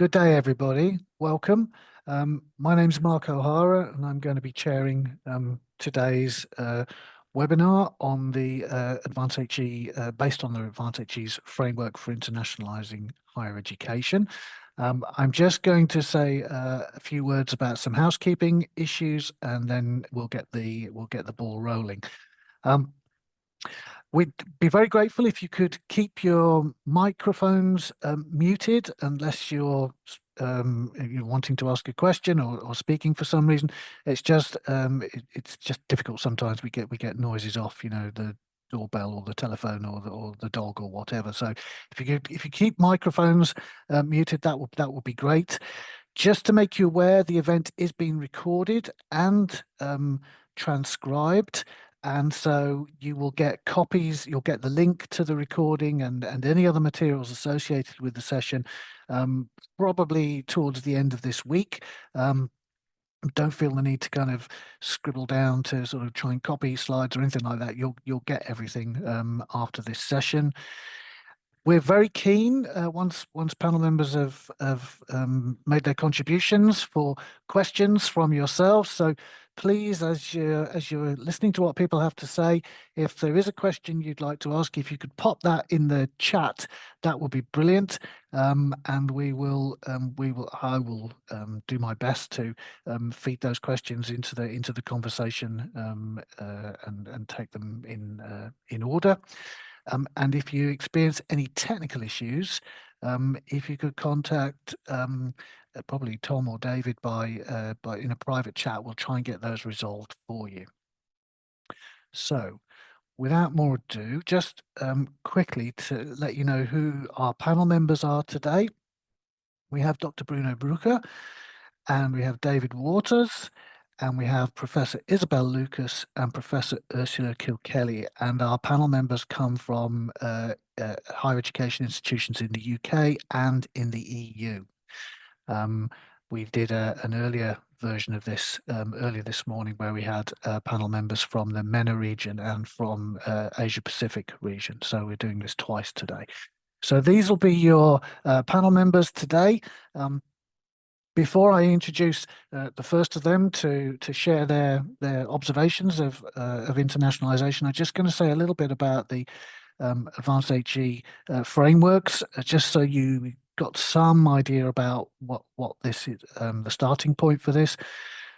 Good day, everybody. Welcome. My name's Mark O'Hara, and I'm going to be chairing today's webinar on the Advanced HE, based on the Advanced HE's framework for internationalising higher education. I'm just going to say a few words about some housekeeping issues, and then we'll get the ball rolling. We'd be very grateful if you could keep your microphones muted unless you're wanting to ask a question or speaking for some reason. It's just difficult sometimes. We get noises off, the doorbell or the telephone or the dog or whatever. So if you keep microphones muted, that would be great. Just to make you aware, the event is being recorded and transcribed. And so you will get copies, you'll get the link to the recording and any other materials associated with the session, probably towards the end of this week. Don't feel the need to kind of scribble down to sort of try and copy slides or anything like that. You'll get everything after this session. We're very keen, once panel members have made their contributions, for questions from yourselves. So please, as you're listening to what people have to say, if there is a question you'd like to ask, if you could pop that in the chat, that would be brilliant. And I will do my best to feed those questions into the conversation and take them in order. And if you experience any technical issues, if you could contact probably Tom or David by in a private chat, we'll try and get those resolved for you. So, without more ado, just quickly to let you know who our panel members are today. We have Dr. Bruno Broucker, and we have David Waters, and we have Professor Isabel Lucas and Professor Ursula Kilkelly. And our panel members come from higher education institutions in the UK and in the EU. We did an earlier version of this earlier this morning, where we had panel members from the MENA region and from Asia Pacific region. So we're doing this twice today. So these will be your panel members today. Before I introduce the first of them to share their observations of internationalisation, I'm just going to say a little bit about the Advanced HE frameworks, just so you got some idea about what this is, the starting point for this.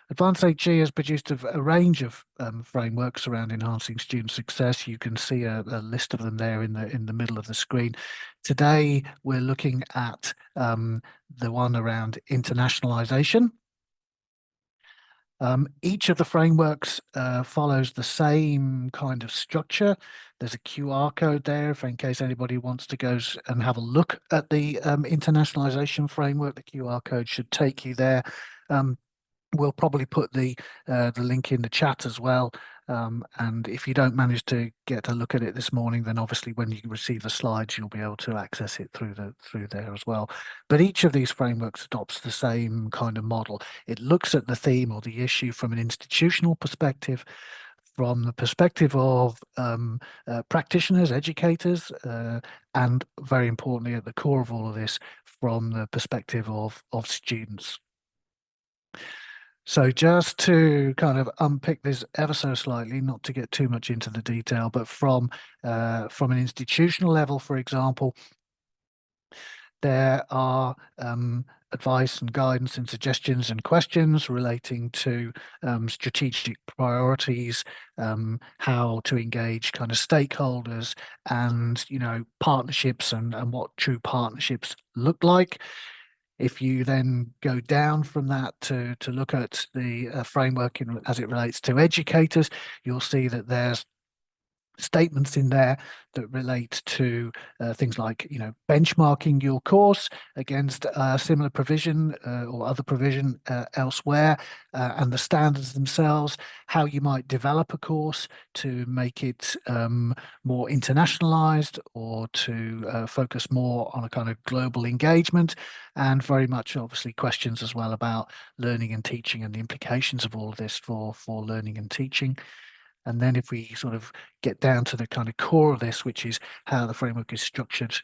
Advanced HE has produced a range of frameworks around enhancing student success. You can see a list of them there in the middle of the screen. Today, we're looking at the one around internationalisation. Each of the frameworks follows the same kind of structure. There's a QR code there in case anybody wants to go and have a look at the internationalisation framework. The QR code should take you there. We'll probably put the link in the chat as well. And if you don't manage to get a look at it this morning, then obviously when you receive the slides, you'll be able to access it through there as well. But each of these frameworks adopts the same kind of model. It looks at the theme or the issue from an institutional perspective, from the perspective of practitioners, educators, and very importantly, at the core of all of this, from the perspective of students. So just to kind of unpick this ever so slightly, not to get too much into the detail, but from an institutional level, for example, there are advice and guidance and suggestions and questions relating to strategic priorities, how to engage kind of stakeholders, and partnerships and what true partnerships look like. If you then go down from that to look at the framework as it relates to educators, you'll see that there's statements in there that relate to things like benchmarking your course against similar provision or other provision elsewhere, and the standards themselves, how you might develop a course to make it more internationalized or to focus more on a kind of global engagement, and very much obviously questions as well about learning and teaching and the implications of all of this for learning and teaching. And then if we sort of get down to the kind of core of this, which is how the framework is structured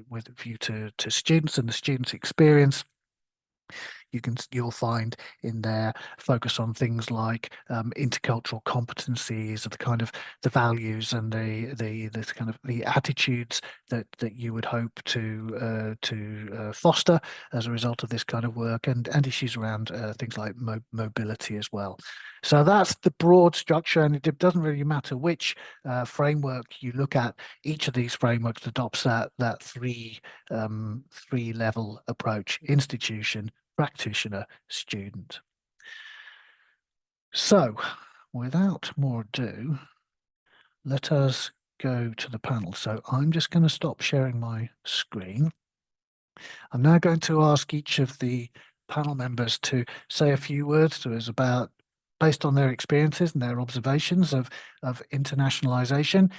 with a view to students and the students' experience, you'll find in there focus on things like intercultural competencies, of the kind of the values and the kind of the attitudes that you would hope to foster as a result of this kind of work, and issues around things like mobility as well. So that's the broad structure, and it doesn't really matter which framework you look at. Each of these frameworks adopts that three level approach: institution, practitioner, student. So, without more ado, let us go to the panel. So I'm just going to stop sharing my screen. I'm now going to ask each of the panel members to say a few words to us about, based on their experiences and their observations of internationalisation.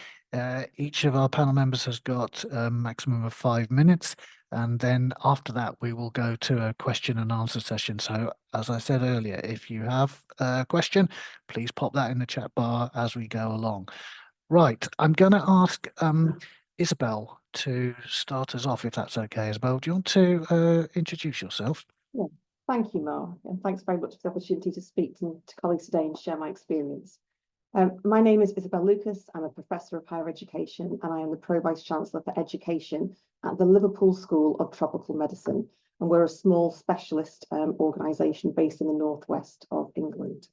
Each of our panel members has got a maximum of 5 minutes. And then after that, we will go to a question and answer session. So as I said earlier, if you have a question, please pop that in the chat bar as we go along. Right, I'm going to ask Isabel to start us off, if that's okay. Isabel, do you want to introduce yourself? Yeah, thank you, Mark, and thanks very much for the opportunity to speak to colleagues today and share my experience. My name is Isabel Lucas. I'm a Professor of Higher Education, and I am the Pro Vice Chancellor for Education at the Liverpool School of Tropical Medicine. And we're a small specialist organisation based in the northwest of England.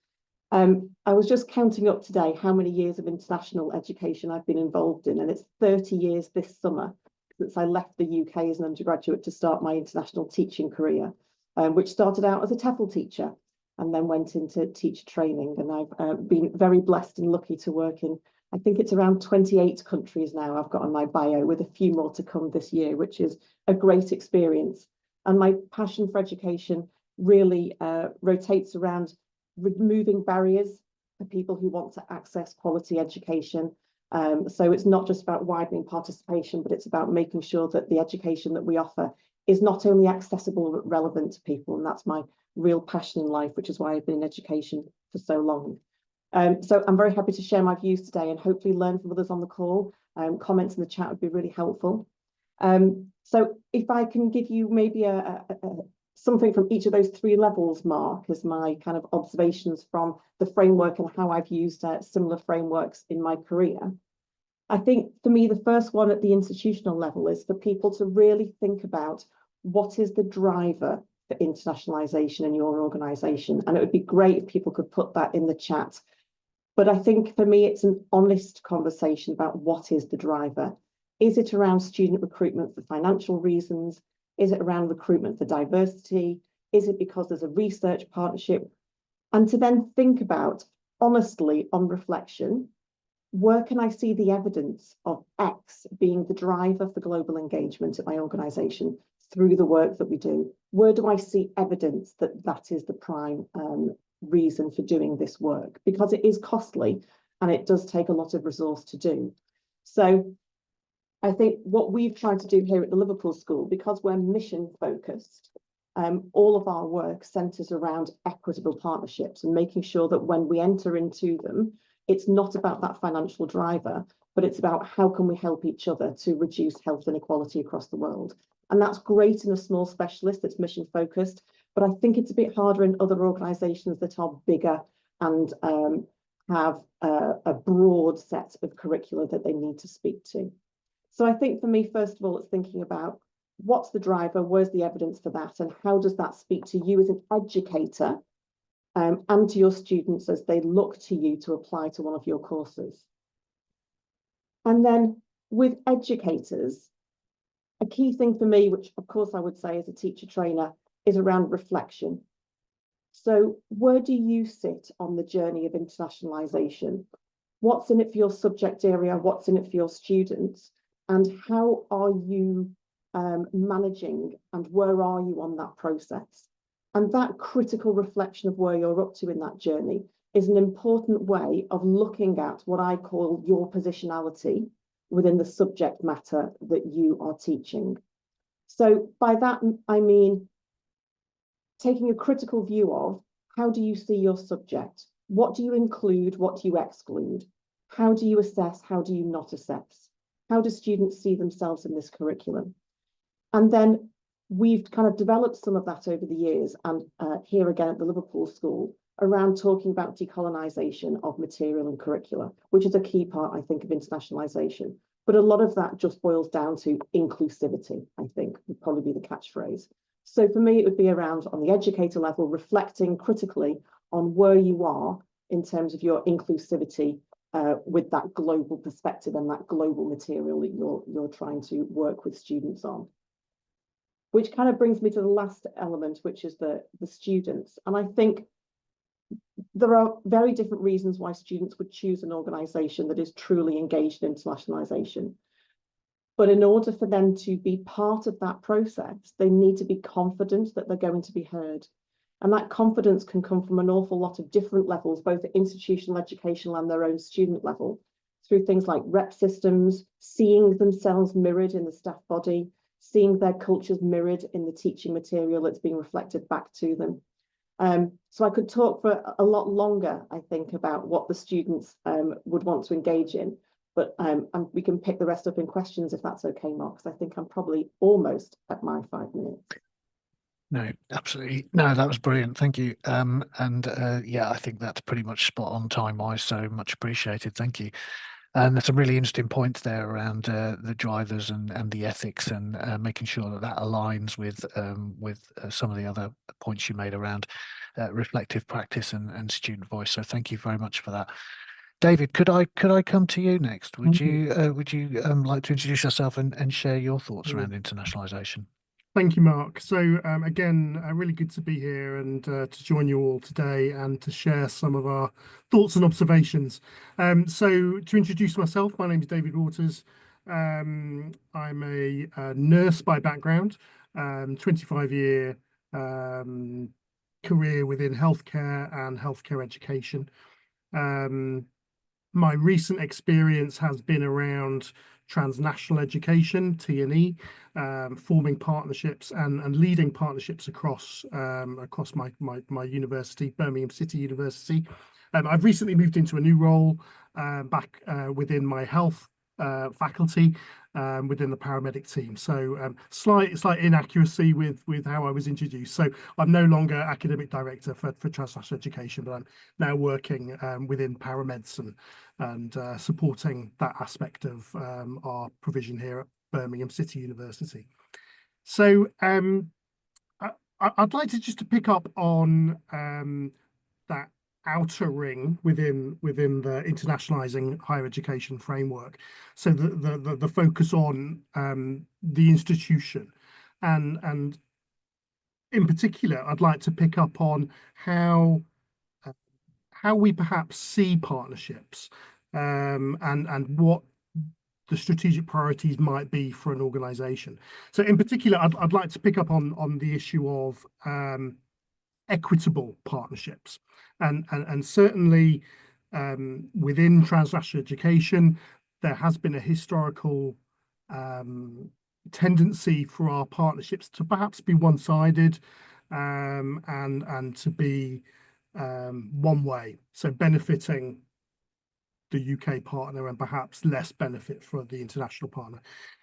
I was just counting up today how many years of international education I've been involved in, and it's 30 years this summer since I left the UK as an undergraduate to start my international teaching career, which started out as a TEFL teacher and then went into teacher training. And I've been very blessed and lucky to work in, I think it's around 28 countries now I've got on my bio, with a few more to come this year, which is a great experience. And my passion for education really rotates around removing barriers for people who want to access quality education. So it's not just about widening participation, but it's about making sure that the education that we offer is not only accessible but relevant to people. And that's my real passion in life, which is why I've been in education for so long. So I'm very happy to share my views today and hopefully learn from others on the call. Comments in the chat would be really helpful. So if I can give you maybe something from each of those 3 levels, Mark, as my kind of observations from the framework and how I've used similar frameworks in my career. I think for me, the first one at the institutional level is for people to really think about what is the driver for internationalisation in your organisation. And it would be great if people could put that in the chat. But I think for me, it's an honest conversation about what is the driver. Is it around student recruitment for financial reasons? Is it around recruitment for diversity? Is it because there's a research partnership? And to then think about, honestly, on reflection, where can I see the evidence of X being the driver for global engagement at my organisation through the work that we do? Where do I see evidence that that is the prime reason for doing this work? Because it is costly and it does take a lot of resource to do. So I think what we've tried to do here at the Liverpool School, because we're mission focused, all of our work centres around equitable partnerships and making sure that when we enter into them, it's not about that financial driver, but it's about how can we help each other to reduce health inequality across the world. And that's great in a small specialist that's mission focused, but I think it's a bit harder in other organisations that are bigger and have a broad set of curricula that they need to speak to. So I think for me, first of all, it's thinking about what's the driver, where's the evidence for that, and how does that speak to you as an educator and to your students as they look to you to apply to one of your courses. And then with educators, a key thing for me, which of course I would say as a teacher trainer, is around reflection. So where do you sit on the journey of internationalisation? What's in it for your subject area? What's in it for your students? And how are you managing, and where are you on that process? And that critical reflection of where you're up to in that journey is an important way of looking at what I call your positionality within the subject matter that you are teaching. So by that, I mean taking a critical view of how do you see your subject? What do you include? What do you exclude? How do you assess? How do you not assess? How do students see themselves in this curriculum? And then we've kind of developed some of that over the years, and here again at the Liverpool School, around talking about decolonisation of material and curricula, which is a key part, I think, of internationalisation. But a lot of that just boils down to inclusivity, I think, would probably be the catchphrase. So for me, it would be around, on the educator level, reflecting critically on where you are in terms of your inclusivity with that global perspective and that global material that you're trying to work with students on. Which kind of brings me to the last element, which is the students. And I think there are very different reasons why students would choose an organisation that is truly engaged in internationalisation. But in order for them to be part of that process, they need to be confident that they're going to be heard. And that confidence can come from an awful lot of different levels, both at institutional, educational and their own student level, through things like rep systems, seeing themselves mirrored in the staff body, seeing their cultures mirrored in the teaching material that's being reflected back to them. So I could talk for a lot longer, I think, about what the students would want to engage in, but and we can pick the rest up in questions if that's okay, Mark, because I think I'm probably almost at my 5 minutes. No, absolutely. No, that was brilliant. Thank you. Yeah, I think that's pretty much spot on time-wise, so much appreciated. Thank you. And there's some really interesting points there around the drivers and the ethics and making sure that that aligns with some of the other points you made around reflective practice and student voice. So thank you very much for that. David, could I come to you next? Would you like to introduce yourself and share your thoughts around internationalisation? Thank you, Mark. So again, really good to be here and to join you all today and to share some of our thoughts and observations. So to introduce myself, my name is David Waters. I'm a nurse by background, 25-year career within healthcare and healthcare education. My recent experience has been around transnational education, T&E, forming partnerships and leading partnerships across my university, Birmingham City University. I've recently moved into a new role back within my health faculty within the paramedic team. So slight inaccuracy with how I was introduced. So I'm no longer academic director for transnational education, but I'm now working within paramedicine and supporting that aspect of our provision here at Birmingham City University. So I'd like to just to pick up on that outer ring within the internationalizing higher education framework. So the focus on the institution, and in particular, I'd like to pick up on how we perhaps see partnerships and what the strategic priorities might be for an organization. So in particular, I'd like to pick up on the issue of equitable partnerships, and certainly within transnational education, there has been a historical tendency for our partnerships to perhaps be one-sided and to be one way, so benefiting the UK partner and perhaps less benefit for the international partner.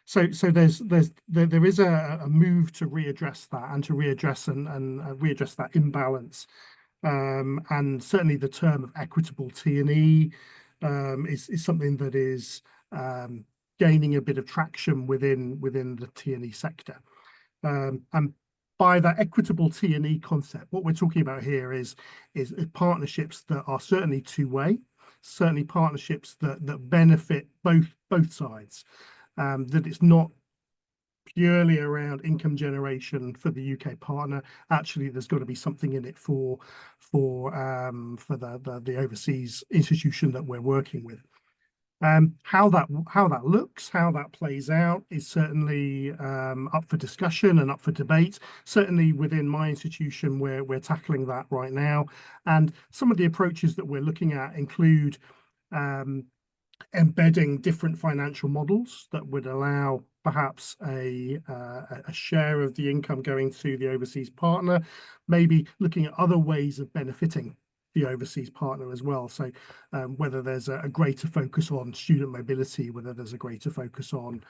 So there is a move to readdress that and to readdress and readdress that imbalance. And certainly the term of equitable T&E is something that is gaining a bit of traction within the T&E sector. And by that equitable T&E concept, what we're talking about here is partnerships that are certainly two-way, certainly partnerships that benefit both sides, that it's not purely around income generation for the UK partner. Actually, there's got to be something in it for the overseas institution that we're working with. How that looks, how that plays out is certainly up for discussion and up for debate. Certainly within my institution, we're tackling that right now. And some of the approaches that we're looking at include embedding different financial models that would allow perhaps a share of the income going to the overseas partner, maybe looking at other ways of benefiting the overseas partner as well. So whether there's a greater focus on student mobility, whether there's a greater focus on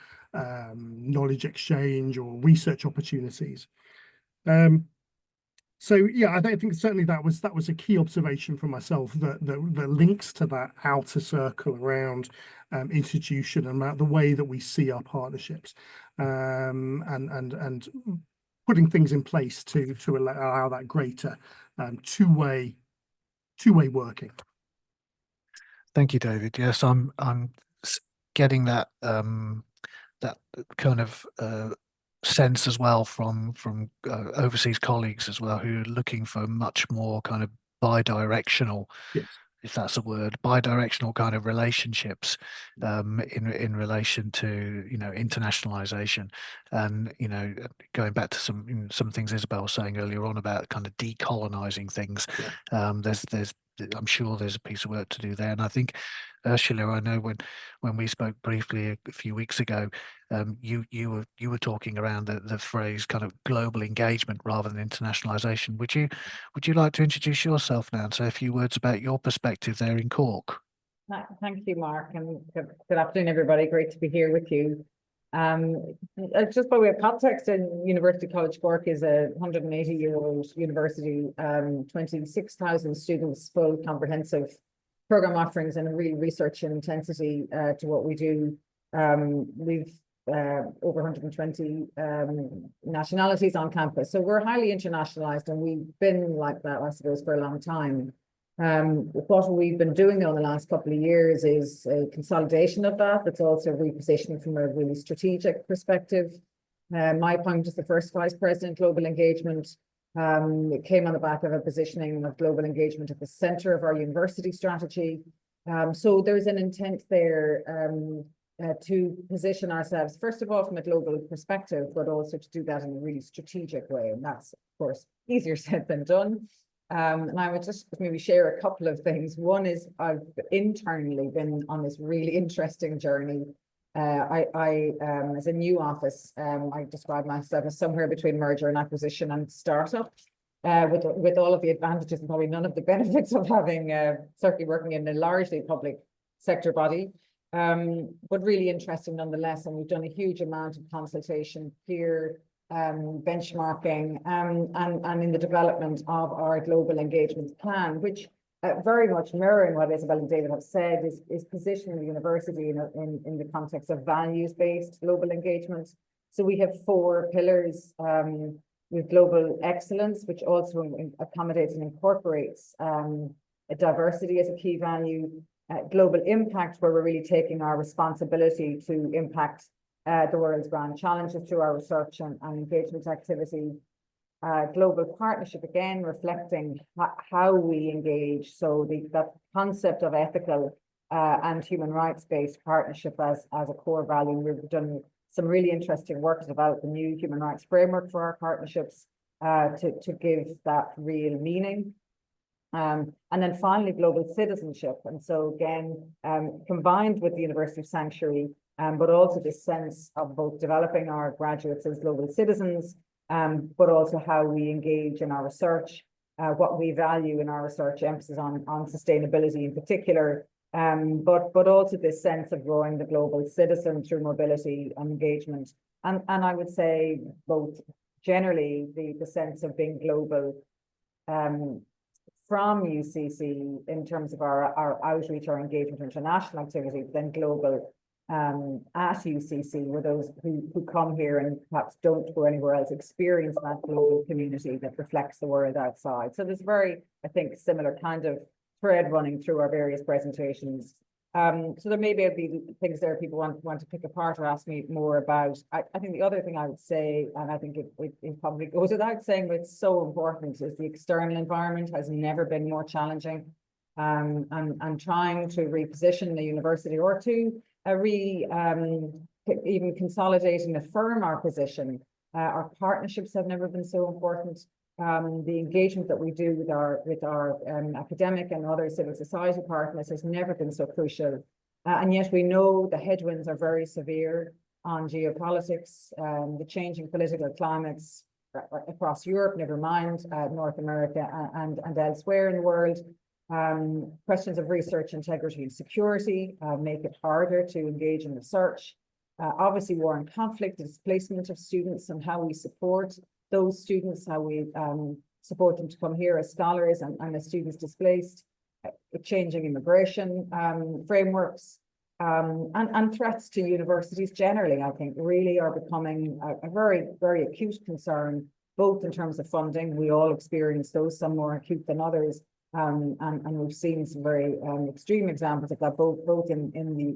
knowledge exchange or research opportunities. So yeah, I think certainly that was a key observation for myself, that the links to that outer circle around institution and about the way that we see our partnerships, and putting things in place to allow that greater two-way working. Thank you, David. Yes, I'm getting that that kind of sense as well from overseas colleagues as well, who are looking for much more kind of bi-directional, Yes. if that's a word, bi-directional kind of relationships in relation to, you know, internationalization. And, you know, going back to some things Isabel was saying earlier on about kind of decolonizing things, there's I'm sure there's a piece of work to do there. And I think, Ursula, I know when we spoke briefly a few weeks ago, you were talking around the phrase kind of global engagement rather than internationalization. Would you like to introduce yourself now and say a few words about your perspective there in Cork? Thank you, Mark, and good afternoon, everybody. Great to be here with you. Just by way of context, University College Cork is a 180-year-old university, 26,000 students, full comprehensive program offerings, and a real research intensity to what we do. We've over 120 nationalities on campus, so we're highly internationalized, and we've been like that, I suppose, for a long time. What we've been doing in the last couple of years is a consolidation of that. That's also repositioning from a really strategic perspective. My appointment as the first Vice President Global Engagement, it came on the back of a positioning of global engagement at the centre of our university strategy. So there's an intent there to position ourselves, first of all, from a global perspective, but also to do that in a really strategic way. And that's, of course, easier said than done. And I would just maybe share a couple of things. One is I've internally been on this really interesting journey. As a new office, I describe myself as somewhere between merger and acquisition and startup, with all of the advantages and probably none of the benefits of having certainly working in a largely public sector body, but really interesting nonetheless. And we've done a huge amount of consultation, peer benchmarking, and in the development of our global engagement plan, which very much mirroring what Isabel and David have said, is positioning the university in the context of values-based global engagement. So we have 4 pillars with global excellence, which also accommodates and incorporates diversity as a key value, global impact, where we're really taking our responsibility to impact the world's grand challenges through our research and engagement activity. Global partnership, again, reflecting how we engage. So that concept of ethical and human rights-based partnership as a core value. We've done some really interesting work to develop a new human rights framework for our partnerships to give that real meaning. And then finally, global citizenship. And so again, combined with the University of Sanctuary, but also this sense of both developing our graduates as global citizens, but also how we engage in our research, what we value in our research, emphasis on sustainability in particular, but also this sense of growing the global citizen through mobility and engagement. And I would say both generally the sense of being global from UCC in terms of our outreach, our engagement, international activity, but then global at UCC, where those who come here and perhaps don't go anywhere else experience that global community that reflects the world outside. So there's very, I think, similar kind of thread running through our various presentations. So there may be things there people want to pick apart or ask me more about. I think the other thing I would say, and I think it probably goes without saying, but it's so important, is the external environment has never been more challenging. And trying to reposition the university or to even consolidate and affirm our position. Our partnerships have never been so important. The engagement that we do with our academic and other civil society partners has never been so crucial. And yet we know the headwinds are very severe on geopolitics, the changing political climates across Europe, never mind North America and elsewhere in the world. Questions of research integrity and security make it harder to engage in research. Obviously, war and conflict, displacement of students, and how we support those students, how we support them to come here as scholars and as students displaced, changing immigration frameworks, and threats to universities generally, I think, really are becoming a very, very acute concern, both in terms of funding. We all experience those, some more acute than others. And we've seen some very extreme examples of that, both in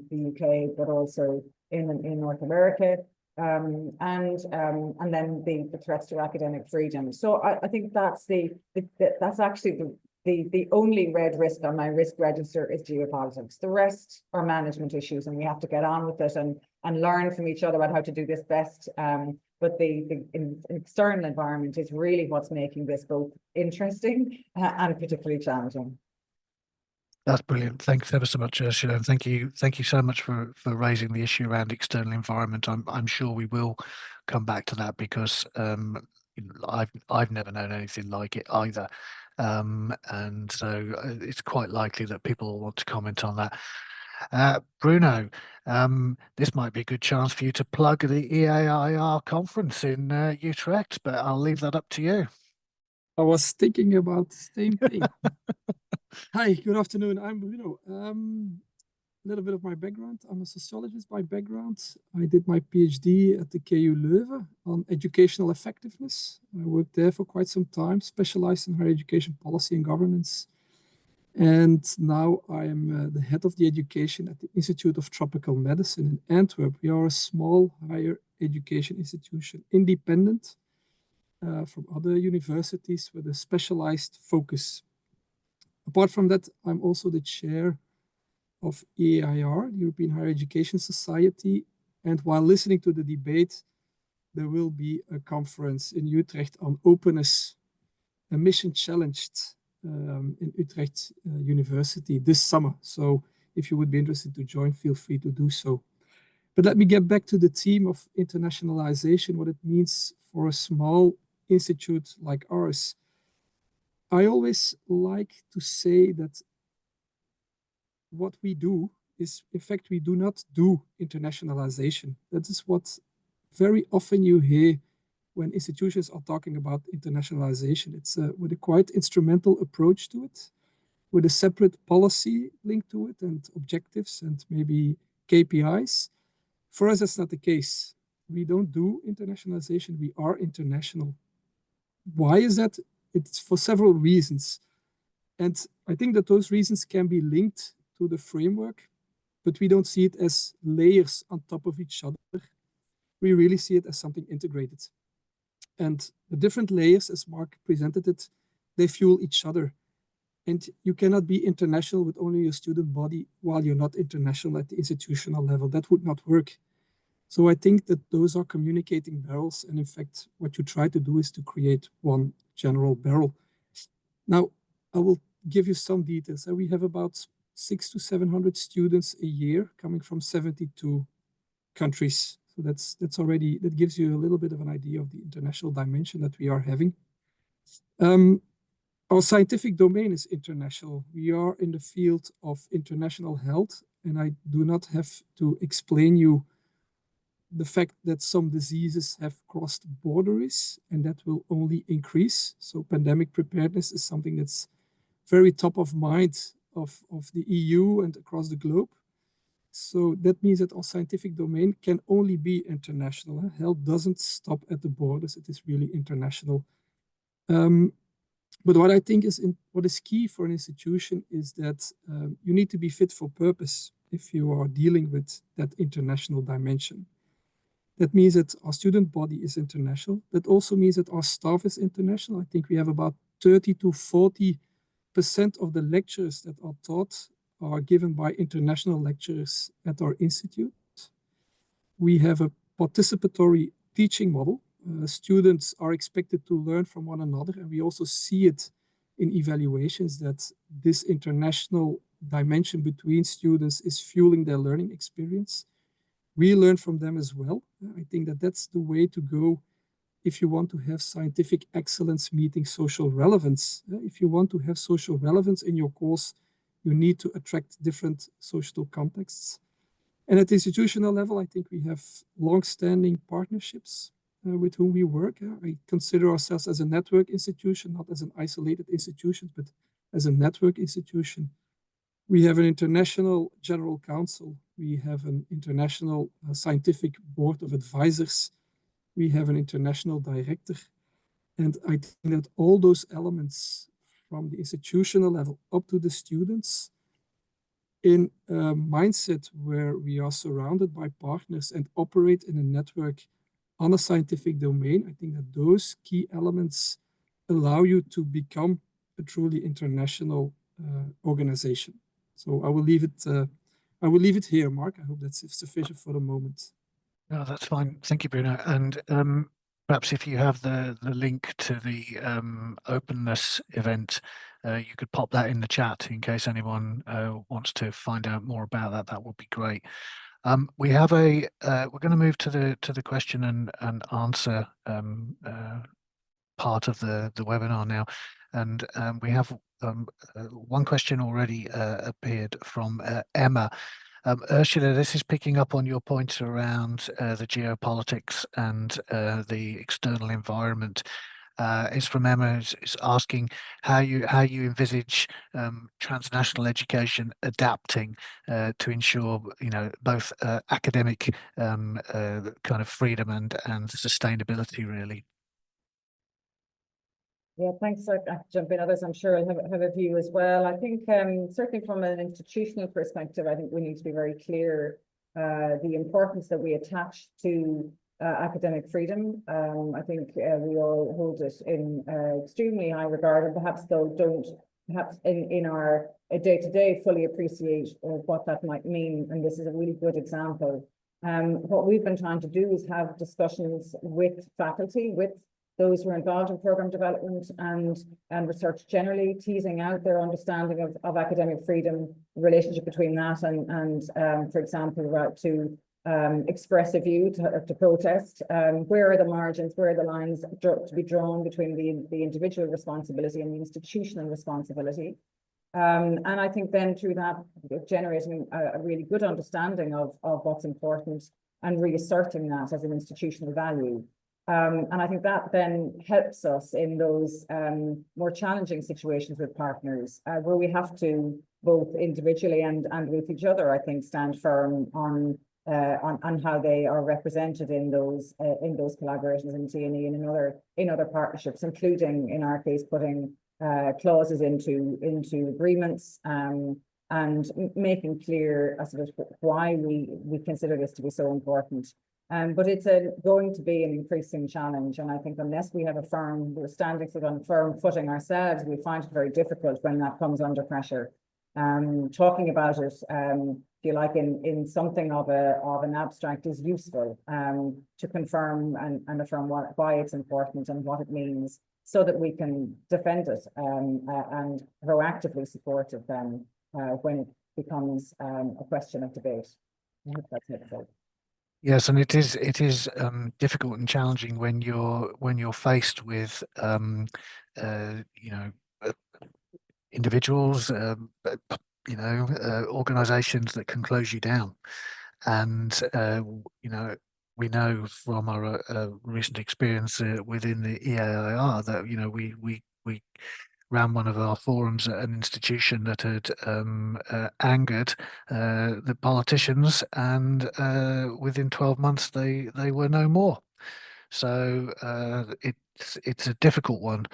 the UK, but also in North America, and then the threats to academic freedom. So I think that's that's actually the only red risk on my risk register is geopolitics. The rest are management issues, and we have to get on with it and learn from each other about how to do this best. But the external environment is really what's making this both interesting and particularly challenging. That's brilliant. Thanks ever so much, Ursula. And thank you so much for raising the issue around external environment. I'm sure we will come back to that, because I've never known anything like it either. And so it's quite likely that people will want to comment on that. Bruno, this might be a good chance for you to plug the EAIR conference in Utrecht, but I'll leave that up to you. I was thinking about the same thing. Hi, good afternoon. I'm Bruno. A little bit of my background. I'm a sociologist by background. I did my PhD at the KU Leuven on educational effectiveness. I worked there for quite some time, specialized in higher education policy and governance. And now I am the head of the education at the Institute of Tropical Medicine in Antwerp. We are a small higher education institution, independent from other universities with a specialized focus. Apart from that, I'm also the chair of EAIR, the European Higher Education Society. And while listening to the debate, there will be a conference in Utrecht on openness, a mission challenged in Utrecht University this summer. So if you would be interested to join, feel free to do so. But let me get back to the theme of internationalization, what it means for a small institute like ours. I always like to say that what we do is, in fact, we do not do internationalization. That is what very often you hear when institutions are talking about internationalization. It's with a quite instrumental approach to it, with a separate policy linked to it and objectives and maybe KPIs. For us, that's not the case. We don't do internationalization. We are international. Why is that? It's for several reasons. And I think that those reasons can be linked to the framework, but we don't see it as layers on top of each other. We really see it as something integrated. And the different layers, as Mark presented it, they fuel each other. And you cannot be international with only your student body while you're not international at the institutional level. That would not work. So I think that those are communicating barrels. And in fact, what you try to do is to create one general barrel. Now, I will give you some details. We have about 600 to 700 students a year coming from 72 countries. So that's already, that gives you a little bit of an idea of the international dimension that we are having. Our scientific domain is international. We are in the field of international health, and I do not have to explain you the fact that some diseases have crossed borders, and that will only increase. So pandemic preparedness is something that's very top of mind of the EU and across the globe. So that means that our scientific domain can only be international. Health doesn't stop at the borders. It is really international. But what I think is what is key for an institution is that you need to be fit for purpose if you are dealing with that international dimension. That means that our student body is international. That also means that our staff is international. I think we have about 30 to 40% of the lectures that are taught are given by international lecturers at our institute. We have a participatory teaching model. Students are expected to learn from one another, and we also see it in evaluations that this international dimension between students is fueling their learning experience. We learn from them as well. I think that that's the way to go if you want to have scientific excellence meeting social relevance. If you want to have social relevance in your course, you need to attract different social contexts. And at the institutional level, I think we have long-standing partnerships with whom we work. I consider ourselves as a network institution, not as an isolated institution, but as a network institution. We have an international general council. We have an international scientific board of advisors. We have an international director. And I think that all those elements from the institutional level up to the students in a mindset where we are surrounded by partners and operate in a network on a scientific domain, I think that those key elements allow you to become a truly international organization. So I will leave it here, Mark. I hope that's sufficient for the moment. No, that's fine. Thank you, Bruno. And perhaps if you have the link to the openness event, you could pop that in the chat in case anyone wants to find out more about that. That would be great. We have we're going to move to the question and answer part of the webinar now, and we have one question already appeared from Emma. Ursula, this is picking up on your point around the geopolitics and the external environment. It's from Emma, is asking how you envisage transnational education adapting to ensure, both academic kind of freedom and sustainability, really. Yeah, thanks. I can jump in. Others, I'm sure, will have a view as well. I think certainly from an institutional perspective, I think we need to be very clear the importance that we attach to academic freedom. I think we all hold it in extremely high regard, and perhaps don't in our day-to-day fully appreciate what that might mean. And this is a really good example. What we've been trying to do is have discussions with faculty, with those who are involved in program development and research generally, teasing out their understanding of academic freedom, the relationship between that and for example, right to express a view, to protest. Where are the margins, where are the lines to be drawn between the individual responsibility and the institutional responsibility? And I think then through that, generating a really good understanding of what's important and reasserting that as an institutional value. And I think that then helps us in those more challenging situations with partners, where we have to both individually and with each other, I think, stand firm on how they are represented in those collaborations in T&E and in other partnerships, including in our case putting clauses into agreements and making clear, I suppose, why we consider this to be so important. But it's going to be an increasing challenge, and I think unless we have we're standing on firm footing ourselves, we find it very difficult when that comes under pressure. Talking about it, if you like, in something of an abstract is useful to confirm and affirm why it's important and what it means, so that we can defend it and proactively support it then when it becomes a question of debate. I hope that's helpful. Yes, and it is difficult and challenging when you're faced with individuals, organizations that can close you down, and we know from our recent experience within the EAIR that we ran one of our forums at an institution that had angered the politicians, and within 12 months they were no more. So it's a difficult one.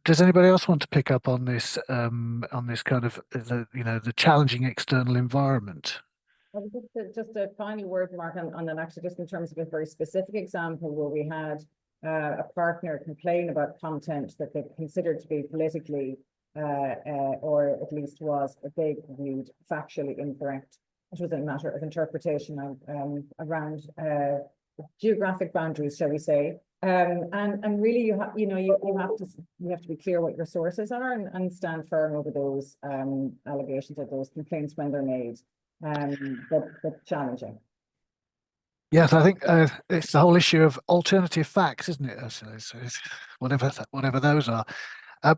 Does anybody else want to pick up on this kind of the challenging external environment? Just a final word, Mark, on that, actually, just in terms of a very specific example where we had a partner complain about content that they considered to be politically or at least was they viewed factually incorrect. It was a matter of interpretation around geographic boundaries, shall we say. And really you have to be clear what your sources are and stand firm over those allegations or those complaints when they're made. But challenging. Yes, I think it's the whole issue of alternative facts, isn't it, Ursula? It's whatever those are.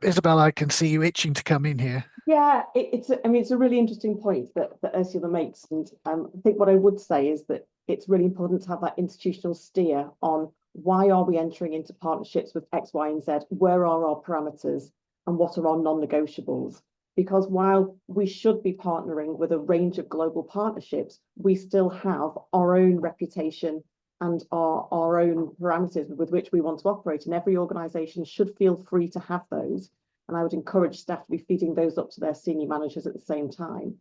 Isabel, I can see you itching to come in here. Yeah, I mean, it's a really interesting point that Ursula makes. And I think what I would say is that it's really important to have that institutional steer on why are we entering into partnerships with X, Y, and Z? Where are our parameters and what are our non-negotiables? Because while we should be partnering with a range of global partnerships, we still have our own reputation and our own parameters with which we want to operate. And every organization should feel free to have those. And I would encourage staff to be feeding those up to their senior managers at the same time.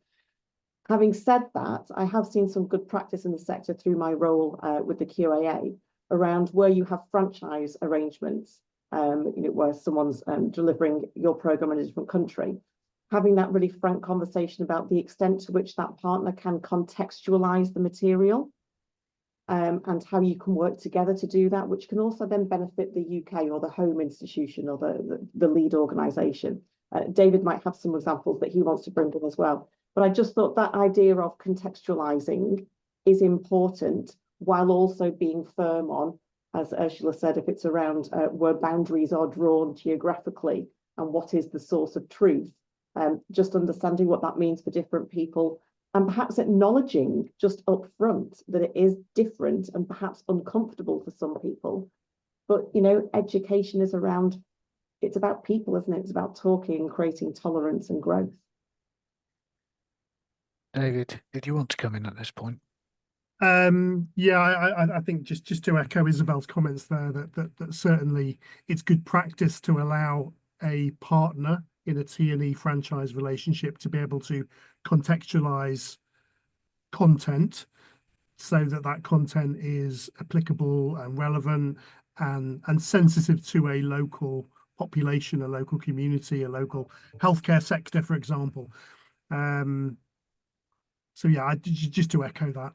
Having said that, I have seen some good practice in the sector through my role with the QAA around where you have franchise arrangements, where someone's delivering your program in a different country. Having that really frank conversation about the extent to which that partner can contextualize the material and how you can work together to do that, which can also then benefit the UK or the home institution or the lead organisation. David might have some examples that he wants to bring in as well. But I just thought that idea of contextualising is important while also being firm on, as Ursula said, if it's around where boundaries are drawn geographically and what is the source of truth, just understanding what that means for different people and perhaps acknowledging just up front that it is different and perhaps uncomfortable for some people. But, education is it's about people, isn't it? It's about talking and creating tolerance and growth. David, did you want to come in at this point? Yeah, I think just to echo Isabel's comments there, that certainly it's good practice to allow a partner in a T&E franchise relationship to be able to contextualize content so that content is applicable and relevant and sensitive to a local population, a local community, a local healthcare sector, for example. So yeah, just to echo that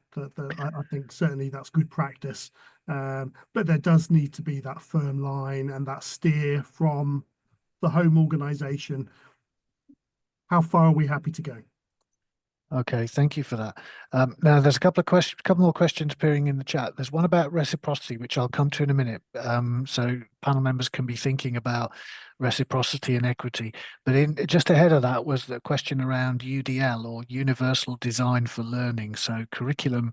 I think certainly that's good practice, but there does need to be that firm line and that steer from the home organisation. How far are we happy to go? Okay, thank you for that. Now, there's a couple more questions appearing in the chat. There's one about reciprocity, which I'll come to in a minute. So panel members can be thinking about reciprocity and equity. But just ahead of that was the question around UDL, or Universal Design for Learning. So curriculum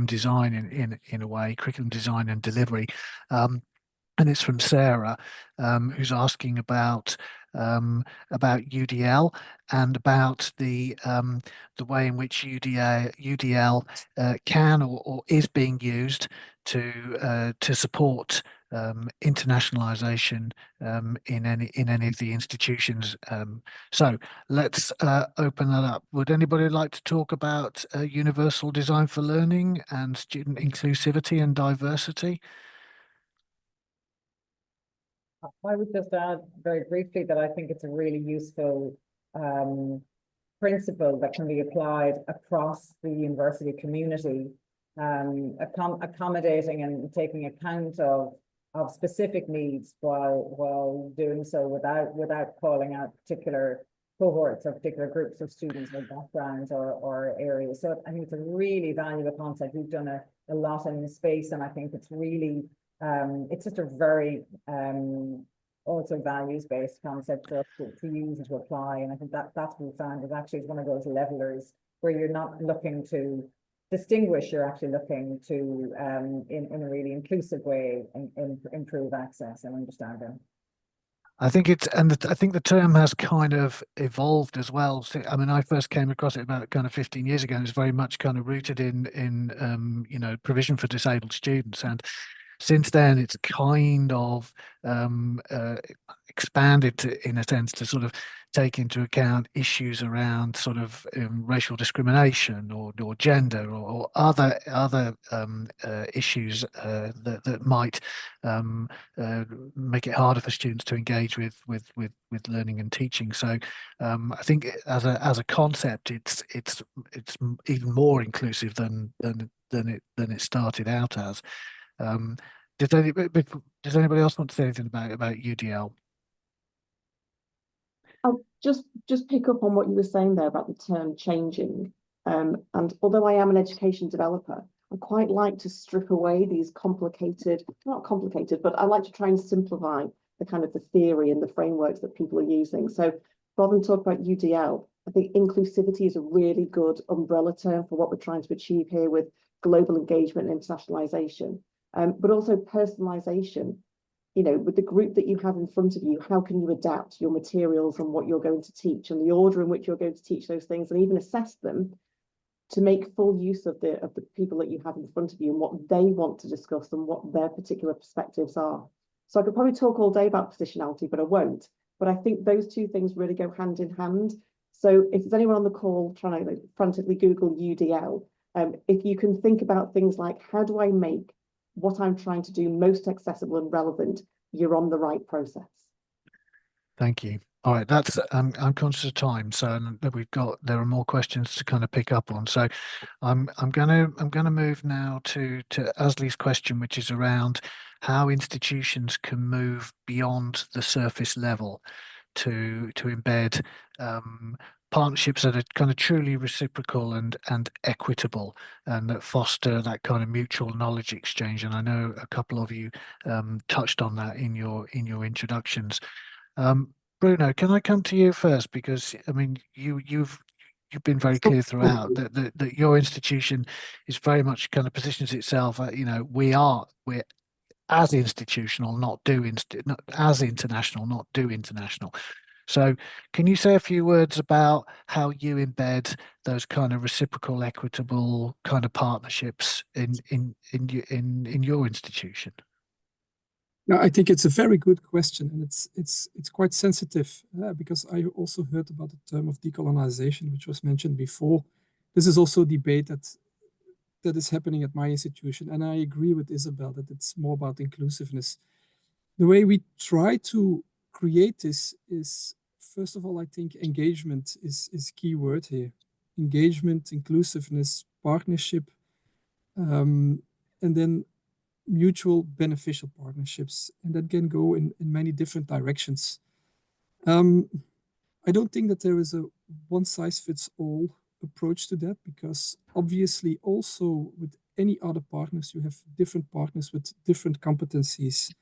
design in a way, curriculum design and delivery. And it's from Sarah, who's asking about UDL and about the way in which UDL can or is being used to support internationalisation in any of the institutions. So let's open that up. Would anybody like to talk about universal design for learning and student inclusivity and diversity? I would just add very briefly that I think it's a really useful principle that can be applied across the university community, accommodating and taking account of specific needs while doing so without calling out particular cohorts or particular groups of students or backgrounds or areas. So I think it's a really valuable concept. We've done a lot in the space, and I think it's really it's just a very also values-based concept for us to use and to apply. And I think that's what we found is actually it's one of those levelers where you're not looking to distinguish, you're actually looking to in a really inclusive way improve access and understanding. I think I think the term has kind of evolved as well. So, I mean, I first came across it about kind of 15 years ago, and it's very much kind of rooted in provision for disabled students. And since then, it's kind of expanded in a sense to sort of take into account issues around sort of racial discrimination or gender or other issues that might make it harder for students to engage with learning and teaching. So I think as a concept, it's even more inclusive than it started out as. Does anybody else want to say anything about UDL? I'll just pick up on what you were saying there about the term changing. And although I am an education developer, I quite like to strip away these complicated, not complicated, but I like to try and simplify the kind of the theory and the frameworks that people are using. So rather than talk about UDL, I think inclusivity is a really good umbrella term for what we're trying to achieve here with global engagement and internationalization, but also personalization. You know, with the group that you have in front of you, how can you adapt your materials and what you're going to teach and the order in which you're going to teach those things, and even assess them to make full use of the people that you have in front of you and what they want to discuss and what their particular perspectives are. So I could probably talk all day about positionality, but I won't. But I think those two things really go hand in hand. So if there's anyone on the call trying to frantically Google UDL, if you can think about things like, how do I make what I'm trying to do most accessible and relevant, you're on the right process. Thank you. All right, that's I'm conscious of time, so there are more questions to kind of pick up on. So I'm gonna move now to Ashley's question, which is around how institutions can move beyond the surface level to embed partnerships that are kind of truly reciprocal and equitable, and that foster that kind of mutual knowledge exchange. And I know a couple of you touched on that in your introductions. Bruno, can I come to you first? Because I mean, you've been very clear throughout that your institution is very much kind of positions itself. You know, we're as institutional, not as international, not do international. So, can you say a few words about how you embed those kind of reciprocal, equitable kind of partnerships in your institution? No, I think it's a very good question, and it's quite sensitive because I also heard about the term of decolonization, which was mentioned before. This is also a debate that is happening at my institution, and I agree with Isabel that it's more about inclusiveness. The way we try to create this is, first of all, I think engagement is key word here. Engagement, inclusiveness, partnership, and then mutual beneficial partnerships, and that can go in many different directions. I don't think that there is a one-size-fits-all approach to that, because obviously also with any other partners, you have different partners with different competencies,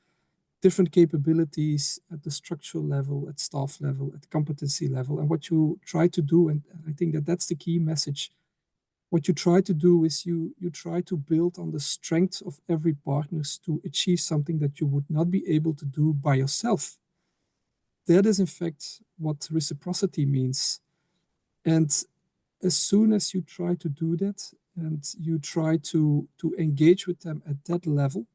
different capabilities at the structural level, at staff level, at competency level. And what you try to do, and I think that that's the key message, what you try to do is you try to build on the strength of every partners to achieve something that you would not be able to do by yourself. That is in fact what reciprocity means. And as soon as you try to do that and you try to engage with them at that level,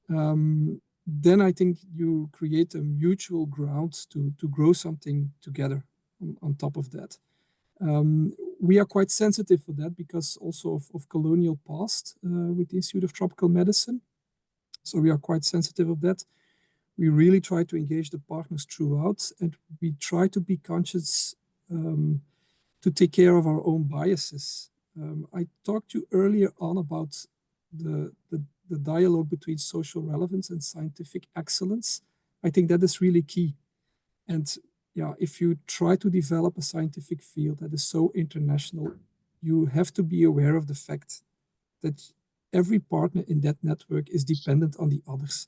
then I think you create a mutual ground to grow something together on top of that. We are quite sensitive for that because also of colonial past with the Institute of Tropical Medicine. So we are quite sensitive of that. We really try to engage the partners throughout, and we try to be conscious to take care of our own biases. I talked to you earlier on about the dialogue between social relevance and scientific excellence. I think that is really key. And yeah, if you try to develop a scientific field that is so international, you have to be aware of the fact that every partner in that network is dependent on the others.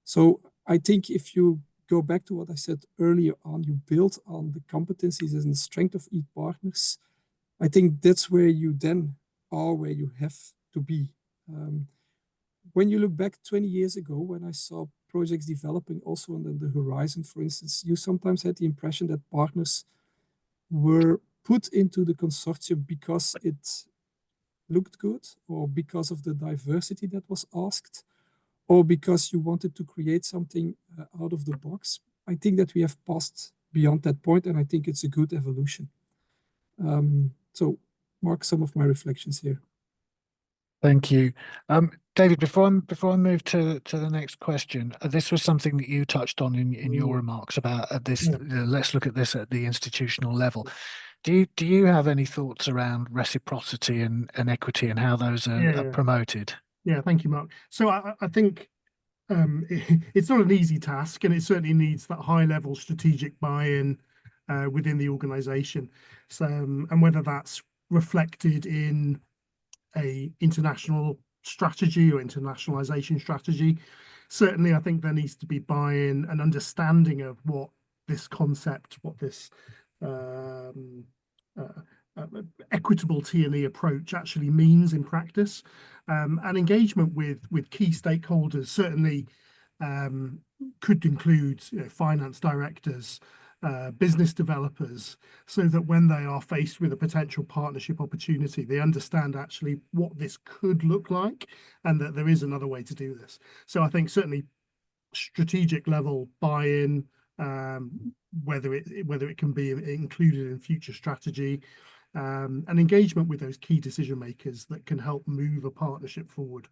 So I think if you go back to what I said earlier on, you build on the competencies and the strength of each partners. I think that's where you then are where you have to be. When you look back 20 years ago, when I saw projects developing also on the horizon, for instance, you sometimes had the impression that partners were put into the consortium because it looked good, or because of the diversity that was asked, or because you wanted to create something out of the box. I think that we have passed beyond that point, and I think it's a good evolution. So, Mark, some of my reflections here. Thank you. David, before I move to the next question, this was something that you touched on in your remarks about this. Let's look at this at the institutional level. Do you have any thoughts around reciprocity and equity and how those are promoted? Yeah, thank you, Mark. So I think it's not an easy task, and it certainly needs that high-level strategic buy-in within the organisation. So, and whether that's reflected in a international strategy or internationalisation strategy. Certainly, I think there needs to be buy-in and understanding of what this concept, what this equitable T&E approach actually means in practice, and engagement with key stakeholders certainly could include, you know, finance directors, business developers, so that when they are faced with a potential partnership opportunity, they understand actually what this could look like and that there is another way to do this. So I think certainly strategic level buy-in, whether it can be included in future strategy, and engagement with those key decision makers that can help move a partnership forward.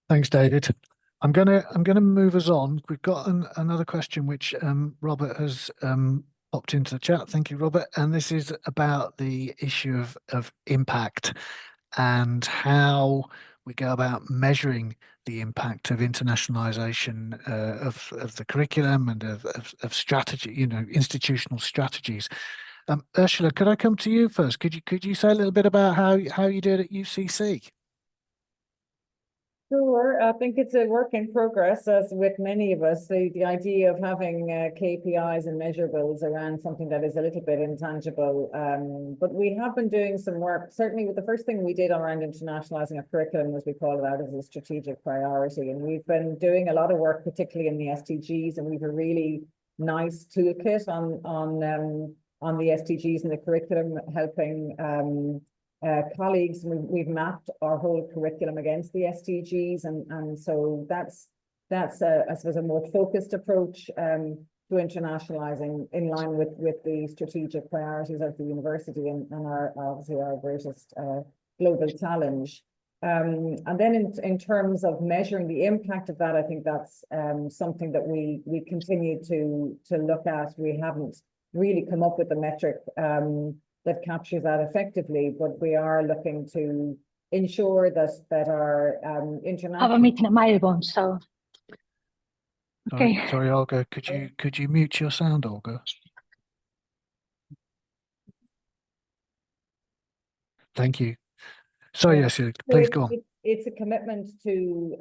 Thanks, David. I'm gonna move us on. We've got another question which Robert has popped into the chat. Thank you, Robert. And this is about the issue of impact and how we go about measuring the impact of internationalization of the curriculum and of strategy, you know, institutional strategies. Ursula, could I come to you first? Could you say a little bit about how you did at UCC? Sure, I think it's a work in progress, as with many of us. The idea of having KPIs and measurables around something that is a little bit intangible. But we have been doing some work. Certainly, with the first thing we did around internationalizing a curriculum, as we call it out, as a strategic priority. And we've been doing a lot of work, particularly in the SDGs, and we've a really nice toolkit on the SDGs and the curriculum, helping colleagues. We've mapped our whole curriculum against the SDGs, and so that's I suppose a more focused approach to internationalizing in line with the strategic priorities of the university and our obviously our greatest global challenge. And then in terms of measuring the impact of that, I think that's something that we continue to look at. We haven't really come up with a metric that captures that effectively, but we are looking to ensure that our international. I have a meeting at Marylebone, so. Okay. Sorry, Olga. Could you mute your sound, Olga? Thank you. Sorry, yes, please go on. It's a commitment to,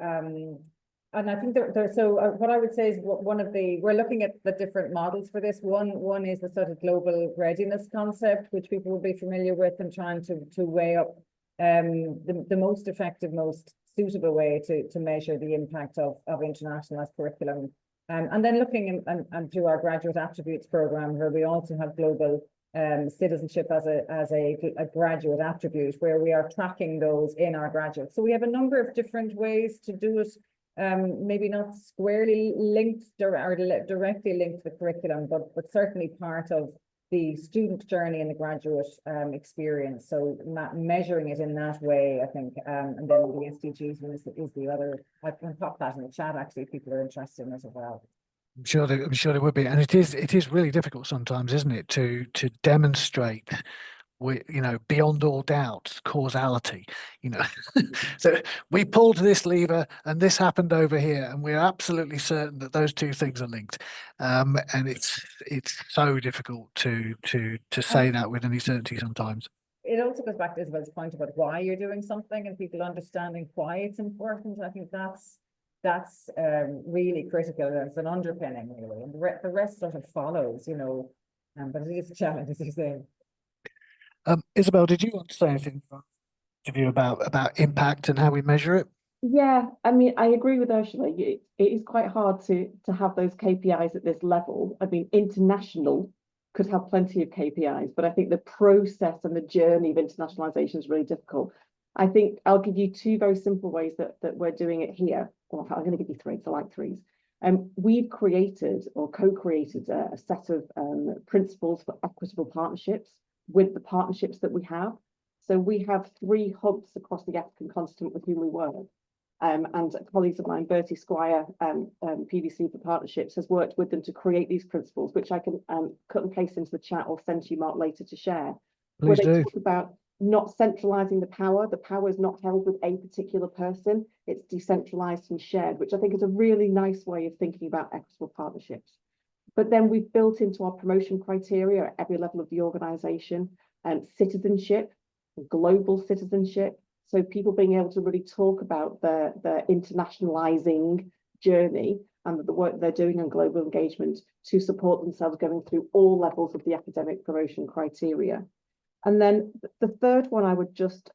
and I think so what I would say is we're looking at the different models for this. One is the sort of global readiness concept, which people will be familiar with, and trying to weigh up the most effective, most suitable way to measure the impact of internationalized curriculum. And then looking and through our graduate attributes program, where we also have global citizenship as a graduate attribute, where we are tracking those in our graduates. So we have a number of different ways to do it. Maybe not squarely linked or directly linked to the curriculum, but certainly part of the student journey and the graduate experience. So measuring it in that way, I think, and then the SDGs is the other. I can pop that in the chat, actually, if people are interested in it as well. I'm sure there would be, and it is really difficult sometimes, isn't it, to demonstrate, beyond all doubt, causality. So we pulled this lever and this happened over here, and we're absolutely certain that those two things are linked. And it's so difficult to say that with any certainty sometimes. It also goes back to Isabel's point about why you're doing something and people understanding why it's important. I think that's really critical. It's an underpinning, really, and the rest sort of follows, but it is a challenge, as you say. Isabel, did you want to say anything about impact and how we measure it? Yeah, I mean, I agree with Ursula. It is quite hard to have those KPIs at this level. I mean, international could have plenty of KPIs, but I think the process and the journey of internationalization is really difficult. I think I'll give you two very simple ways that we're doing it here. Well, I'm going to give you three, so I like threes. We've created or co-created a set of principles for equitable partnerships with the partnerships that we have. So we have 3 hubs across the African continent with whom we work. And colleagues of mine, Bertie Squire, PVC for Partnerships, has worked with them to create these principles, which I can cut and paste into the chat or send to you, Mark, later to share. Please do. Where they talk about not centralizing the power. The power is not held with a particular person. It's decentralized and shared, which I think is a really nice way of thinking about equitable partnerships. But then we've built into our promotion criteria at every level of the organization citizenship, global citizenship. So people being able to really talk about their internationalizing journey and the work they're doing on global engagement to support themselves going through all levels of the academic promotion criteria. And then the third one I would just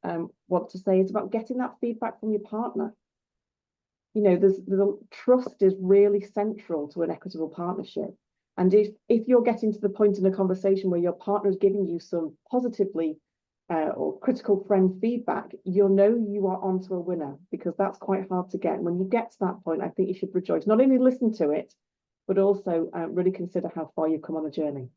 want to say is about getting that feedback from your partner. You know, the trust is really central to an equitable partnership. And if you're getting to the point in a conversation where your partner is giving you some positively or critical friend feedback, you'll know you are onto a winner, because that's quite hard to get. And when you get to that point, I think you should rejoice. Not only listen to it, but also really consider how far you've come on the journey.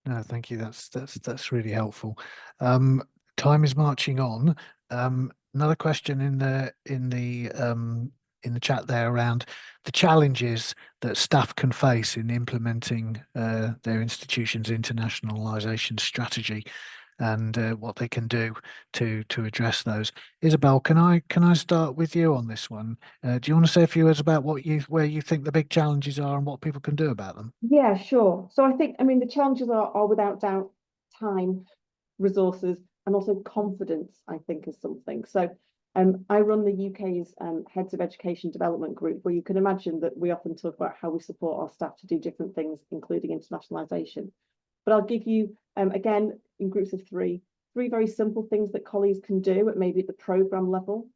No, thank you. That's really helpful. Time is marching on. Another question in the chat there around the challenges that staff can face in implementing their institution's internationalisation strategy, and what they can do to address those. Isabel, can I start with you on this one? Do you want to say a few words about where you think the big challenges are and what people can do about them? Yeah, sure. So I think, the challenges are without doubt time, resources, and also confidence, I think, is something. So I run the UK's Heads of Education Development Group, where you can imagine that we often talk about how we support our staff to do different things, including internationalisation. But I'll give you, again, in groups of three very simple things that colleagues can do at maybe at the programme level.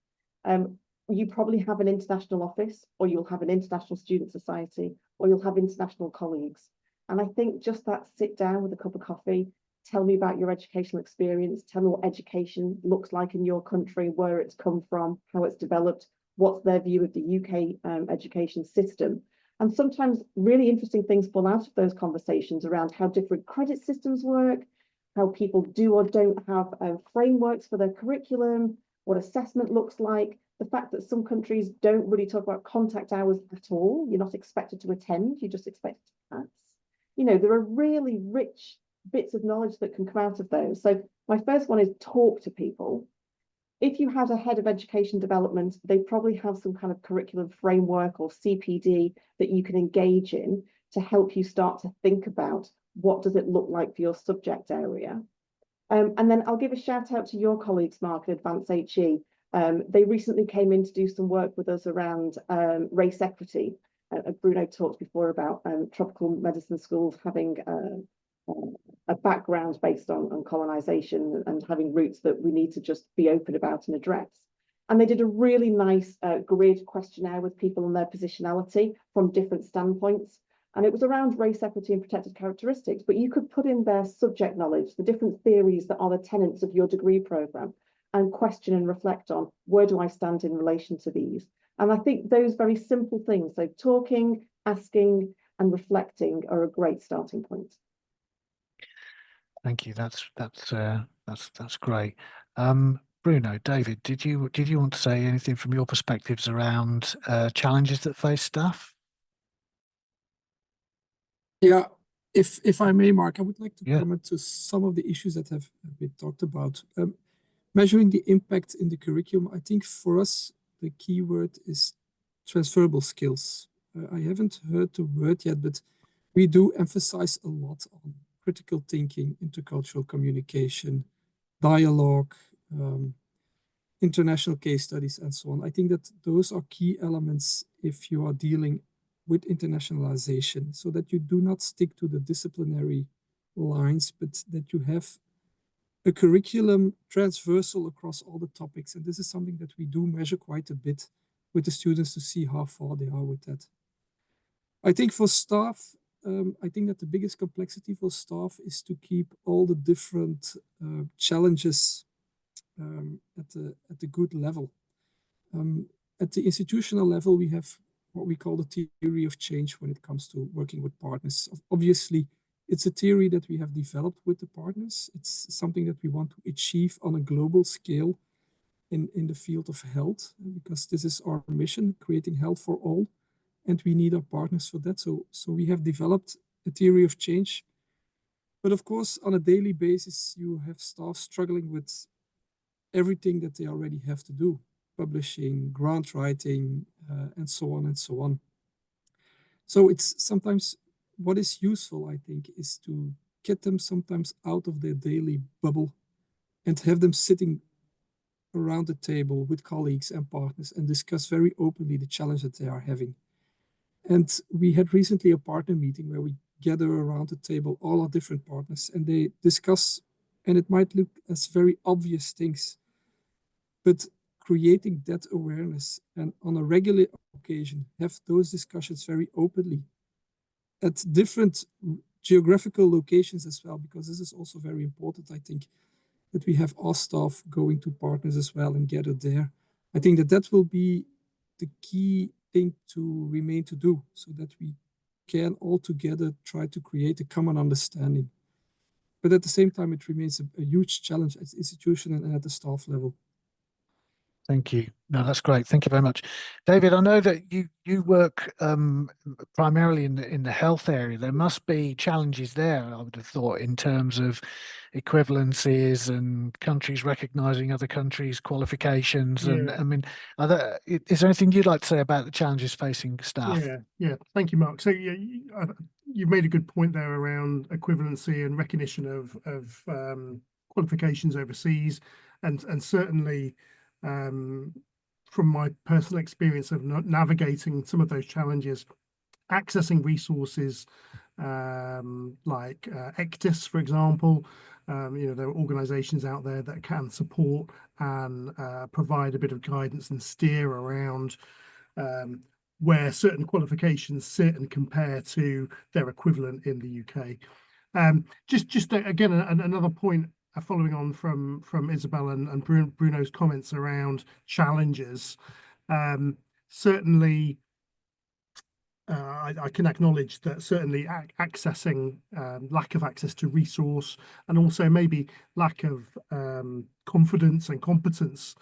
You probably have an international office, or you'll have an international student society, or you'll have international colleagues. And I think just that sit down with a cup of coffee, tell me about your educational experience, tell me what education looks like in your country, where it's come from, how it's developed, what's their view of the UK education system. And sometimes really interesting things fall out of those conversations around how different credit systems work, how people do or don't have frameworks for their curriculum, what assessment looks like, the fact that some countries don't really talk about contact hours at all. You're not expected to attend, you're just expected to pass. You know, there are really rich bits of knowledge that can come out of those. So my first one is talk to people. If you had a head of education development, they probably have some kind of curriculum framework or CPD that you can engage in to help you start to think about what does it look like for your subject area. And then I'll give a shout out to your colleagues, Mark, at Advance HE. They recently came in to do some work with us around race equity. Bruno talked before about tropical medicine schools having a background based on colonisation and having roots that we need to just be open about and address. And they did a really nice grid questionnaire with people on their positionality from different standpoints. And it was around race equity and protected characteristics, but you could put in their subject knowledge, the different theories that are the tenets of your degree programme, and question and reflect on, where do I stand in relation to these? And I think those very simple things, so talking, asking, and reflecting, are a great starting point. Thank you. That's great. Bruno, David, did you want to say anything from your perspectives around challenges that face staff? Yeah, if I may, Mark, I would like to comment to some of the issues that have been talked about. Measuring the impact in the curriculum, I think for us, the key word is transferable skills. I haven't heard the word yet, but we do emphasize a lot on critical thinking, intercultural communication, dialogue, international case studies, and so on. I think that those are key elements if you are dealing with internationalization, so that you do not stick to the disciplinary lines, but that you have a curriculum transversal across all the topics. And this is something that we do measure quite a bit with the students to see how far they are with that. I think for staff, I think that the biggest complexity for staff is to keep all the different challenges at a good level. At the institutional level, we have what we call the theory of change when it comes to working with partners. Obviously, it's a theory that we have developed with the partners. It's something that we want to achieve on a global scale in the field of health, because this is our mission, creating health for all, and we need our partners for that. So we have developed a theory of change. But of course, on a daily basis, you have staff struggling with everything that they already have to do, publishing, grant writing, and so on and so on. So it's sometimes what is useful, I think, is to get them sometimes out of their daily bubble and have them sitting around the table with colleagues and partners and discuss very openly the challenge that they are having. And we had recently a partner meeting where we gather around the table all our different partners and they discuss, and it might look as very obvious things, but creating that awareness and on a regular occasion have those discussions very openly at different geographical locations as well, because this is also very important, I think, that we have our staff going to partners as well and gather there. I think that that will be the key thing to remain to do, so that we can all together try to create a common understanding. But at the same time, it remains a huge challenge at the institution and at the staff level. Thank you. No, that's great. Thank you very much. David, I know that you work primarily in the health area. There must be challenges there, I would have thought, in terms of equivalencies and countries recognizing other countries' qualifications. Yeah. And I mean, is there anything you'd like to say about the challenges facing staff? Yeah. Thank you, Mark. So yeah, you've made a good point there around equivalency and recognition of qualifications overseas, and certainly from my personal experience of navigating some of those challenges, accessing resources like ECTIS, for example. There are organizations out there that can support and provide a bit of guidance and steer around where certain qualifications sit and compare to their equivalent in the UK. Just again, another point following on from Isabel and Bruno's comments around challenges. Certainly, I can acknowledge that certainly accessing lack of access to resource, and also maybe lack of confidence and competence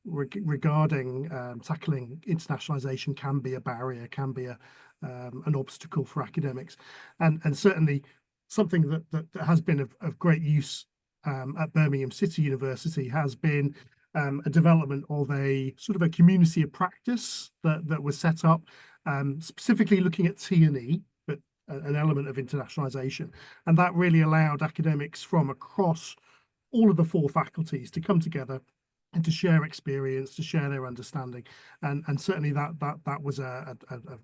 regarding tackling internationalisation can be a barrier, can be an obstacle for academics, and certainly something that has been of great use at Birmingham City University has been a development of a sort of a community of practice that was set up specifically looking at T&E, but an element of internationalisation, and that really allowed academics from across all of the 4 faculties to come together and to share experience, to share their understanding, and certainly that was a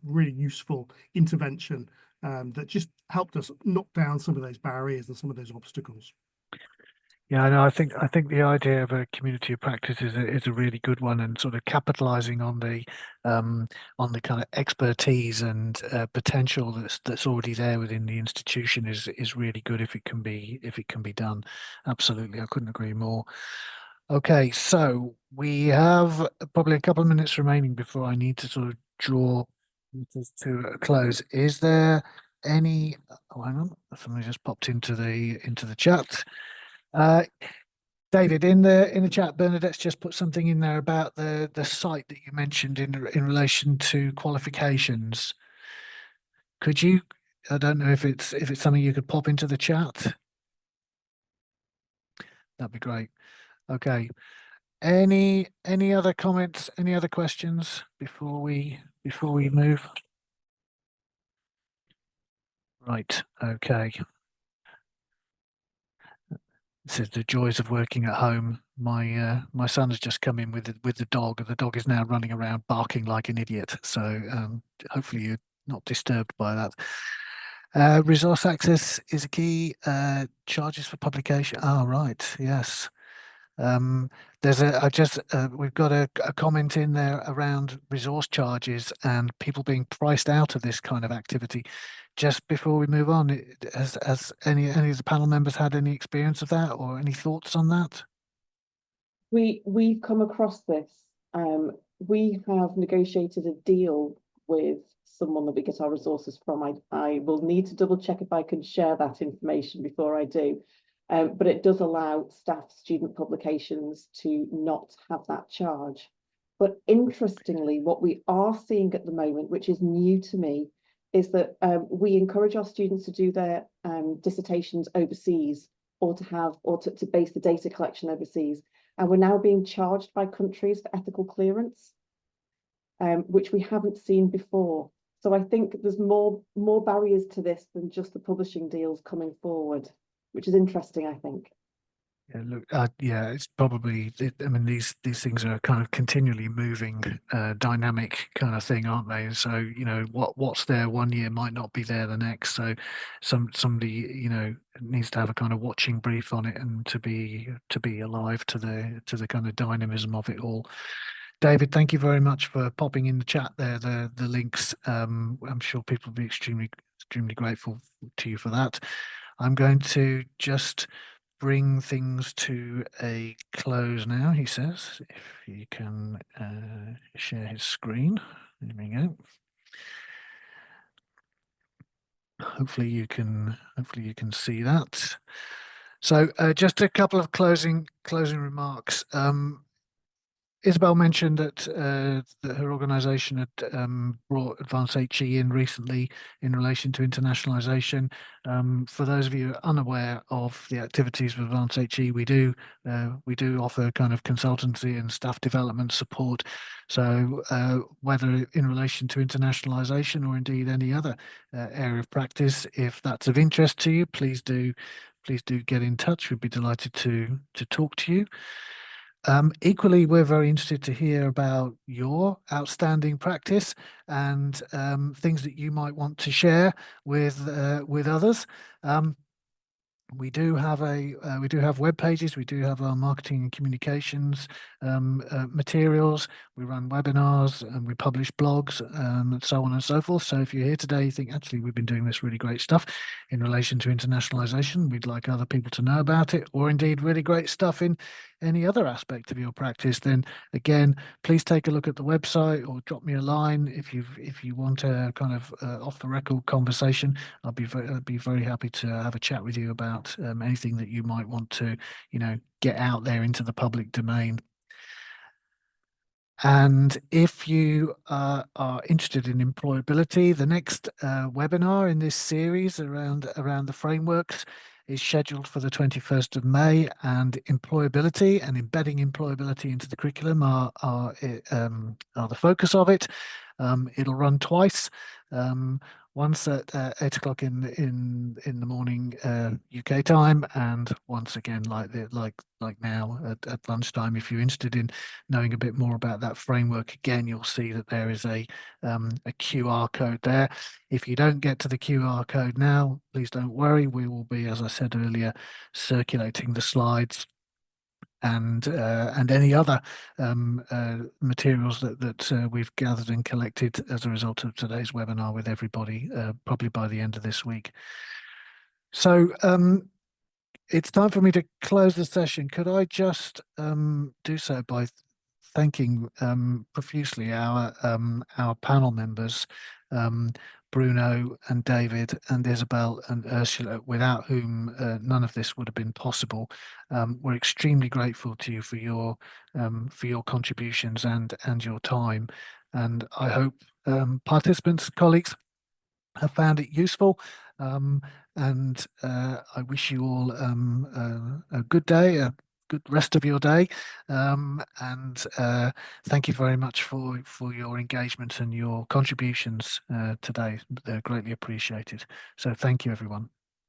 really useful intervention that just helped us knock down some of those barriers and some of those obstacles. Yeah, I know. I think the idea of a community of practice is a really good one, and sort of capitalising on the kind of expertise and potential that's already there within the institution is really good if it can be done. Absolutely, I couldn't agree more. Okay, so we have probably a couple of minutes remaining before I need to sort of draw this to a close. Is there any? Oh, hang on, somebody just popped into the chat. David, in the chat, Bernadette's just put something in there about the site that you mentioned in relation to qualifications. Could you? I don't know if it's something you could pop into the chat. That'd be great. Okay. Any other comments? Any other questions before we move? Right. Okay. This is the joys of working at home. My son has just come in with the dog, and the dog is now running around barking like an idiot. So hopefully you're not disturbed by that. Resource access is a key. Charges for publication. Oh, right. Yes. There's we've got a comment in there around resource charges and people being priced out of this kind of activity. Just before we move on, has any of the panel members had any experience of that or any thoughts on that? We've come across this. We have negotiated a deal with someone that we get our resources from. I will need to double check if I can share that information before I do. But it does allow staff student publications to not have that charge. But interestingly, what we are seeing at the moment, which is new to me, is that we encourage our students to do their dissertations overseas, or to base the data collection overseas. And we're now being charged by countries for ethical clearance, which we haven't seen before. So I think there's more barriers to this than just the publishing deals coming forward, which is interesting, I think. Yeah, look, yeah, it's probably, I mean, these things are kind of continually moving, dynamic kind of thing, aren't they? So, you know, what's there one year might not be there the next. So somebody, you know, needs to have a kind of watching brief on it and to be alive to the kind of dynamism of it all. David, thank you very much for popping in the chat there, the links. I'm sure people will be extremely grateful to you for that. I'm going to just bring things to a close now, he says, if you can share his screen. There we go. Hopefully you can see that. So just a couple of closing remarks. Isabel mentioned that her organisation had brought Advanced HE in recently in relation to internationalisation. For those of you unaware of the activities of Advanced HE, we do offer kind of consultancy and staff development support. So whether in relation to internationalisation or indeed any other area of practice, if that's of interest to you, please do get in touch. We'd be delighted to talk to you. Equally, we're very interested to hear about your outstanding practice and things that you might want to share with others. We do have web pages. We do have our marketing and communications materials. We run webinars and we publish blogs and so on and so forth. So if you're here today, you think actually we've been doing this really great stuff in relation to internationalisation, we'd like other people to know about it, or indeed really great stuff in any other aspect of your practice, then again, please take a look at the website or drop me a line if you want a kind of off the record conversation. I'd be very happy to have a chat with you about anything that you might want to, you know, get out there into the public domain. And if you are interested in employability, the next webinar in this series around the frameworks is scheduled for the 21st of May, and employability and embedding employability into the curriculum are the focus of it. It'll run twice. Once at 8 o'clock in the morning UK time, and once again like now at lunchtime. If you're interested in knowing a bit more about that framework, again you'll see that there is a QR code there. If you don't get to the QR code now, please don't worry. We will be, as I said earlier, circulating the slides and any other materials that we've gathered and collected as a result of today's webinar with everybody, probably by the end of this week. So it's time for me to close the session. Could I just do so by thanking profusely our panel members, Bruno and David and Isabel and Ursula, without whom none of this would have been possible. We're extremely grateful to you for your contributions and your time, and I hope participants, colleagues, have found it useful. And I wish you all a good day, a good rest of your day, and thank you very much for your engagement and your contributions today. They're greatly appreciated. So thank you, everyone.